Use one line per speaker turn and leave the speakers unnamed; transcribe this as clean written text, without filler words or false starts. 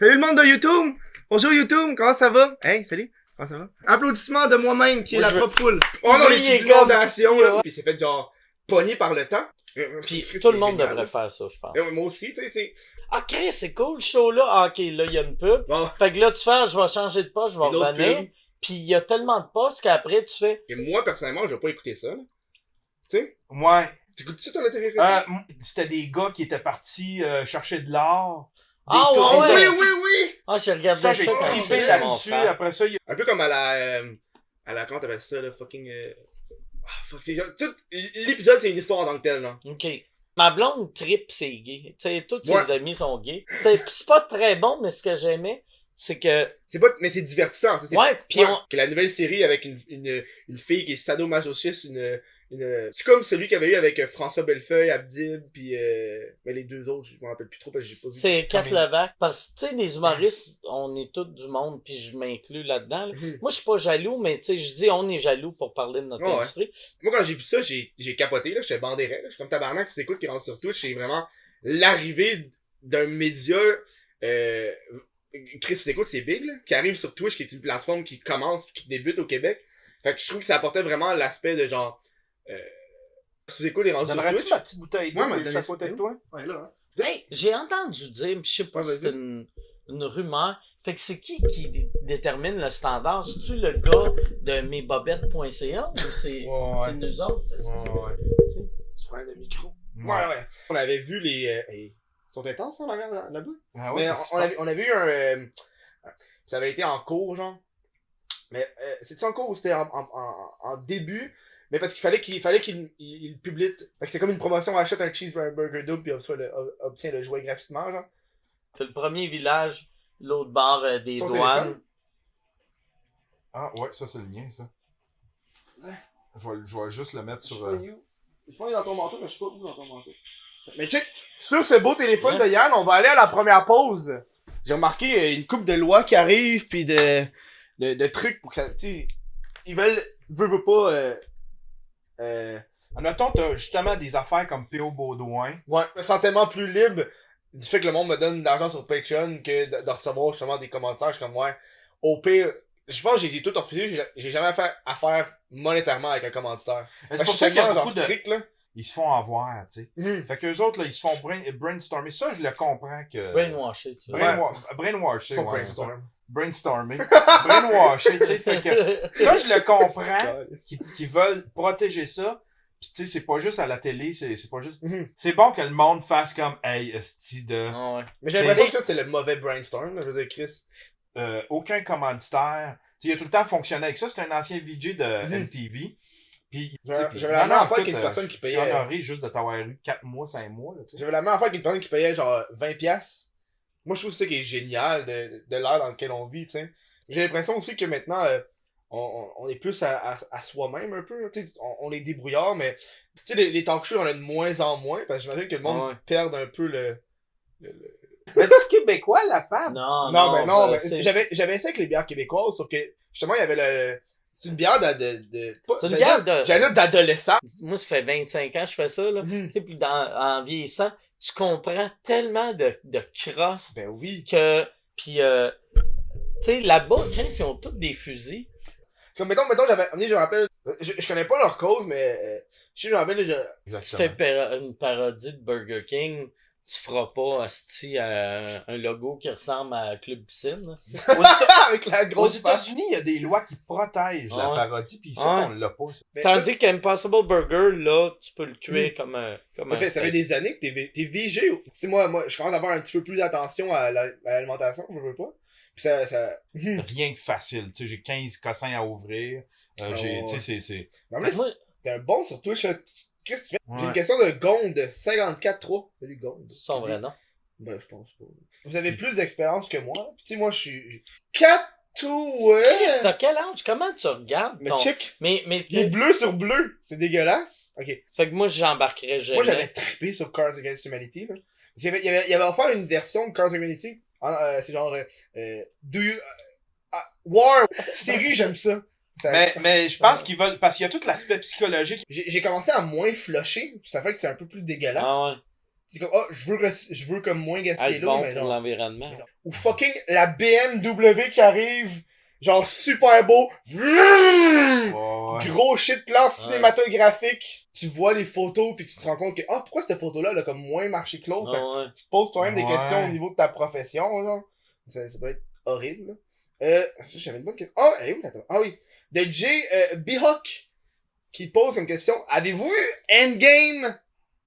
Salut le monde de YouTube! Bonjour YouTube, comment ça va? Hey, salut, comment ça va? Applaudissements de moi-même qui est la propre foule. Oh non, les petites inondations là! Pis c'est fait genre pogné par le temps.
Pis tout le monde devrait faire ça, je pense.
Moi aussi, tu sais.
Ah, Chris, c'est cool, ce show-là. Ah, ok, là, il y a une pub.
Bon.
Fait que là, tu fais, je vais changer de poste, je vais revenir. Pis il y a tellement de postes qu'après, tu fais...
Et moi, personnellement, je vais pas écouter ça, là. Tu sais?
Ouais.
T'écoutes-tu ton télé?
C'était des gars qui étaient partis chercher de l'or.
Ah ouais!
Oui!
Ah, j'ai regardé
Ça,
ça.
j'ai
quand
trippé
j'étais mon
là-dessus.
frère.
Après ça, il y a...
Un peu comme à la, comment t'appelles ça, là, fucking, ah, fuck, c'est genre, tout, l'épisode, c'est une histoire en tant que telle, là.
Ok. Ma blonde trippe, c'est gay. Tu sais, tous ses
Ouais.
amis sont gays. C'est pas très bon, mais ce que j'aimais, c'est que...
C'est pas, mais c'est divertissant, ça, c'est
Ouais, pis on...
que la nouvelle série avec une fille qui est sadomasochiste, c'est comme celui qu'il y avait eu avec François Bellefeuille, Abdib, puis mais les deux autres, je m'en rappelle plus trop parce que j'ai pas vu.
C'est Kat Levac. Parce que, tu sais, les humoristes, on est tous du monde, puis je m'inclus là-dedans. Là. Moi, je suis pas jaloux, mais tu sais, je dis on est jaloux pour parler de notre industrie.
Moi, quand j'ai vu ça, j'ai capoté, là, j'étais bandéré, là. Je suis comme tabarnak qui s'écoute, qui rentre sur Twitch, c'est vraiment l'arrivée d'un média, Chris s'écoute, c'est big, là, qui arrive sur Twitch, qui est une plateforme qui commence, qui débute au Québec. Fait que je trouve que ça apportait vraiment l'aspect de genre, sous-écoute est rendu sur
Donnerais-tu
Twitch.
ma petite bouteille d'eau
Ouais, mais
que je suis à côté de toi?
Ouais, là,
Hey, j'ai entendu dire, mais je sais pas
Ouais,
si c'est une rumeur. Fait que c'est qui détermine le standard? C'est-tu le gars de mesbobettes.ca ou c'est nous autres?
Tu prends le micro.
Ouais.
Ouais. On avait vu les, ils sont intenses, hein, là-bas.
Ah ouais,
Mais
qu'est-ce qui
on avait eu un, ça avait été en cours, genre. Mais, c'est-tu en cours ou c'était en début? Mais parce qu'il fallait qu'il il publie. Fait que c'est comme une promotion, on achète un cheeseburger double puis obtient le jouet gratuitement, genre.
C'est le premier village, l'autre bord des
Son
douanes.
téléphone?
Ah ouais, ça c'est le mien, ça.
Ouais.
Je vais juste le mettre sur...
Je pense qu'il est dans ton manteau, mais je sais pas où dans ton manteau. Mais check, sur ce beau téléphone de Yann, on va aller à la première pause. J'ai remarqué une couple de lois qui arrivent pis de trucs pour que ça, tu sais, ils veulent pas,
Admettons, t'as justement des affaires comme P.O. Baudouin.
ouais, je me sens tellement plus libre du fait que le monde me donne de l'argent sur Patreon que de recevoir justement des commentaires. Je suis comme, ouais, au pire, je pense que je les ai tous refusés, j'ai jamais fait affaire monétairement avec un commanditaire.
C'est pour ça qu'il y a beaucoup de...
strict, là.
Ils se font avoir, tu sais.
Mhm.
Fait qu'eux autres, là, ils se font brainstormer. Ça, je le comprends que...
Brainwashed, tu vois.
Brainwashed,
Faut
ouais, c'est ça.
brainstorm.
Brainstorming. Brainwashed, tu sais. Fait que ça, je le comprends. Qu'ils veulent protéger ça. Pis tu sais, c'est pas juste à la télé, c'est pas juste...
Mhm.
C'est bon que le monde fasse comme, hey, esti de...
Ah ouais.
Mais j'ai l'impression que ça, c'est le mauvais brainstorm, là, je veux dire, Chris.
Aucun commanditaire. Tu sais, il a tout le temps fonctionné avec ça. C'est un ancien VJ de MTV. Puis,
J'avais la même affaire qu'une personne qui payait.
Je suis honoré juste de t'avoir eu 4 mois, 5 mois, là, tu sais.
J'avais la même affaire qu'une personne qui payait genre 20$. Moi, je trouve ça qui est génial de l'ère dans laquelle on vit, tu sais. J'ai l'impression aussi que maintenant, on est plus à soi-même un peu, tu sais. On est débrouillard, mais tu sais, les talk shows, on a de moins en moins, parce que j'imagine que le monde perd un peu le...
Mais c'est québécois, la pâte?
Non, mais j'avais essayé avec les bières québécoises, sauf que justement, il y avait c'est une bière
C'est une bière de...
J'allais dire d'adolescent.
Moi, ça fait 25 ans que je fais ça, là. Tu sais, puis en vieillissant, tu comprends tellement de crosse
Ben oui.
que... Puis, tu sais, là-bas, quand ils ont tous des fusils...
C'est comme, mettons, je me rappelle, je connais pas leur cause, mais je me rappelle,
Si tu fais une parodie de Burger King, tu feras pas asti, un logo qui ressemble à Club Piscine.
avec la
Aux
grosse face.
États-Unis, il y a des lois qui protègent la parodie, pis ici, on l'a pas.
Tandis qu'Impossible Burger, là, tu peux le cuire comme un
Ça fait des années que t'es VG. Tu sais, moi, je commence à avoir un petit peu plus d'attention à l'alimentation, je veux pas. Pis ça...
Rien que facile, tu sais, j'ai 15 cossins à ouvrir, tu sais, c'est...
Mais en plus,
Moi,
t'es un bon sur Twitch, qu'est-ce que tu fais?
Ouais.
J'ai une question de Gonde, 54-3. Salut Gonde.
c'est son vrai nom.
Ben, je pense pas. Vous avez plus d'expérience que moi. Pis tu sais, moi, je suis... 4 tout,
Chris, t'as quel âge? Comment tu regardes
Mais
ton...
check.
Mais,
Il est bleu sur bleu. C'est dégueulasse. Ok.
Fait que moi, j'embarquerais jamais.
Moi, j'avais trippé sur Cards Against Humanity, là. Il y avait offert une version de Cards Against Humanity. C'est genre, War, série, j'aime ça.
Mais je pense qu'ils veulent, parce qu'il y a tout l'aspect psychologique.
J'ai commencé à moins flusher, pis ça fait que c'est un peu plus dégueulasse.
Ah ouais.
C'est comme, je veux comme moins gaspiller
Être
l'eau,
bon
mais
pour
genre.
l'environnement.
Ou fucking la BMW qui arrive, genre super beau. Vroom!
Ouais.
Gros shit plan
Ouais.
cinématographique. Tu vois les photos puis tu te rends compte que, pourquoi cette photo-là, elle a comme moins marché que l'autre? Fait que
Ah ouais.
tu te poses toi-même des
Ouais.
questions au niveau de ta profession, genre. Ça doit être horrible, là. Ça, j'avais une bonne question. Oui. De Jay Bihawk qui pose comme question, avez-vous eu Endgame